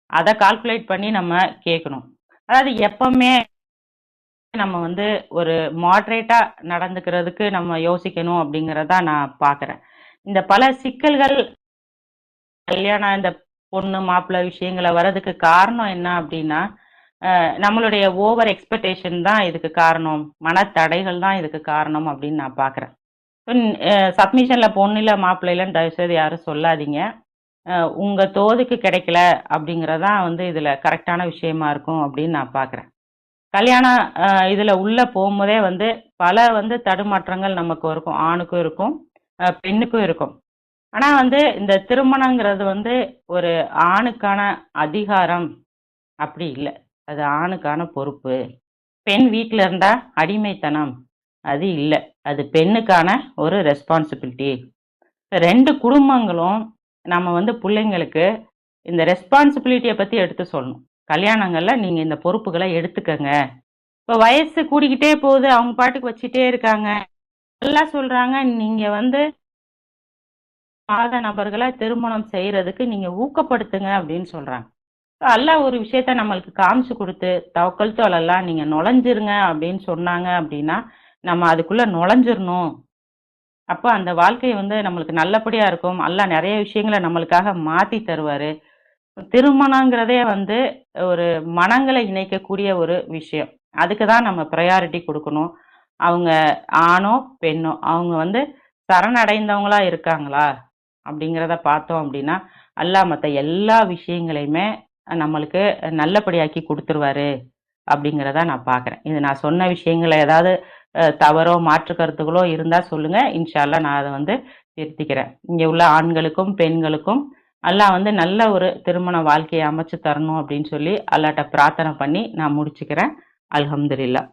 அத கால்குலேட் பண்ணி நம்ம கேட்கணும். அதாவது எப்பவுமே நம்ம வந்து ஒரு மாடரேட்டா நடந்துக்கிறதுக்கு நம்ம யோசிக்கணும் அப்படிங்கிறத நான் பார்க்குறேன். இந்த பல சிக்கல்கள் கல்யாணம் இந்த பொண்ணு, மாப்பிள்ளை விஷயங்கள வர்றதுக்கு காரணம் என்ன அப்டின்னா, நம்மளுடைய ஓவர் எக்ஸ்பெக்டேஷன் தான் இதுக்கு காரணம். மனத்தடைகள் தான் இதுக்கு காரணம் அப்டின்னு நான் பார்க்குறேன். சப்மிஷன்ல பொண்ணு இல்ல, மாப்பிள்ளை இல்லன்னு தயவுசெய்து யாரும் சொல்லாதீங்க. அ உங்க தோதுக்கு கிடைக்கல அப்டிங்கிறது தான் வந்து இதுல கரெக்ட்டான விஷயமா இருக்கும் அப்டின்னு நான் பார்க்குறேன். கல்யாணம் இதுல உள்ள போம்போதே வந்து பல வந்து தடுமாற்றங்கள் நமக்கு இருக்கும். ஆணுக்கும் இருக்கும், பெண்ணுக்கும் இருக்கும். ஆனா வந்து இந்த திருமணங்கிறது வந்து ஒரு ஆணுக்கான அதிகாரம் அப்படி இல்ல. அது ஆணுக்கான பொறுப்பு. பெண் வீட்ல இருந்தா அடிமைத்தனம். அது இல்ல. அது பெண்ணுக்கான ஒரு ரெஸ்பான்சிபிலிட்டி. 2 குடும்பங்களும் நம்ம வந்து புள்ளைங்களுக்கு இந்த ரெஸ்பான்சிபிலிட்டிய பத்தி எடுத்து சொல்லணும். கல்யாணங்கள்ல நீங்க இந்த பொறுப்புகள எடுத்துக்கங்க. இப்ப வயசு கூடிக்கிட்டே போகுது. அவங்க பாட்டுக்கு வச்சுட்டே இருக்காங்க. எல்லாம் சொல்றாங்க, நீங்க வந்து நபர்கள திருமணம் செய்றதுக்கு நீங்க ஊக்கப்படுத்துங்க அப்படின்னு சொல்றாங்க. அல்லாஹ் ஒரு விஷயத்த நம்மளுக்கு காமிச்சு குடுத்து, தவக்கல்து அலல்லாஹ் நீங்க நுழைஞ்சிருங்க அப்படின்னு சொன்னாங்க அப்படின்னா, நம்ம அதுக்குள்ள நுழைஞ்சிரணும். அப்ப அந்த வாழ்க்கை வந்து நம்மளுக்கு நல்லபடியா இருக்கும். அல்லாஹ் நெறைய விஷயங்கள நம்மளுக்காக மாத்தி தருவாரு. திருமணங்கிறதே வந்து ஒரு மனங்களை இணைக்கக்கூடிய ஒரு விஷயம். அதுக்கு தான் நம்ம ப்ரையாரிட்டி குடுக்கணும். அவங்க ஆணோ, பெண்ணோ அவங்க வந்து சரணடைந்தவங்களா இருக்காங்களா? அப்படிங்கிறத பார்த்தோம் அப்படின்னா, அல்லாஹ் மத்த எல்லா விஷயங்களையுமே நம்மளுக்கு நல்லபடியாக்கி குடுத்துருவாரு, அப்படிங்கிறத நான் பார்க்குறேன். இது நான் சொன்ன விஷயங்கள்ல ஏதாவது தவறோ, மாற்று கருத்துக்களோ இருந்தா சொல்லுங்க. இன்ஷா அல்லாஹ் நான் அத வந்து திருத்திக்கிறேன். இங்க உள்ள ஆண்களுக்கும், பெண்களுக்கும் அல்லாஹ் வந்து நல்ல ஒரு திருமண வாழ்க்கைய அமைச்சு தரணும் அப்படின்னு சொல்லி அல்லாஹ்ட்ட பிரார்த்தனை பண்ணி நான் முடிச்சுக்கிறேன். அல்ஹம்துலில்லாஹ்.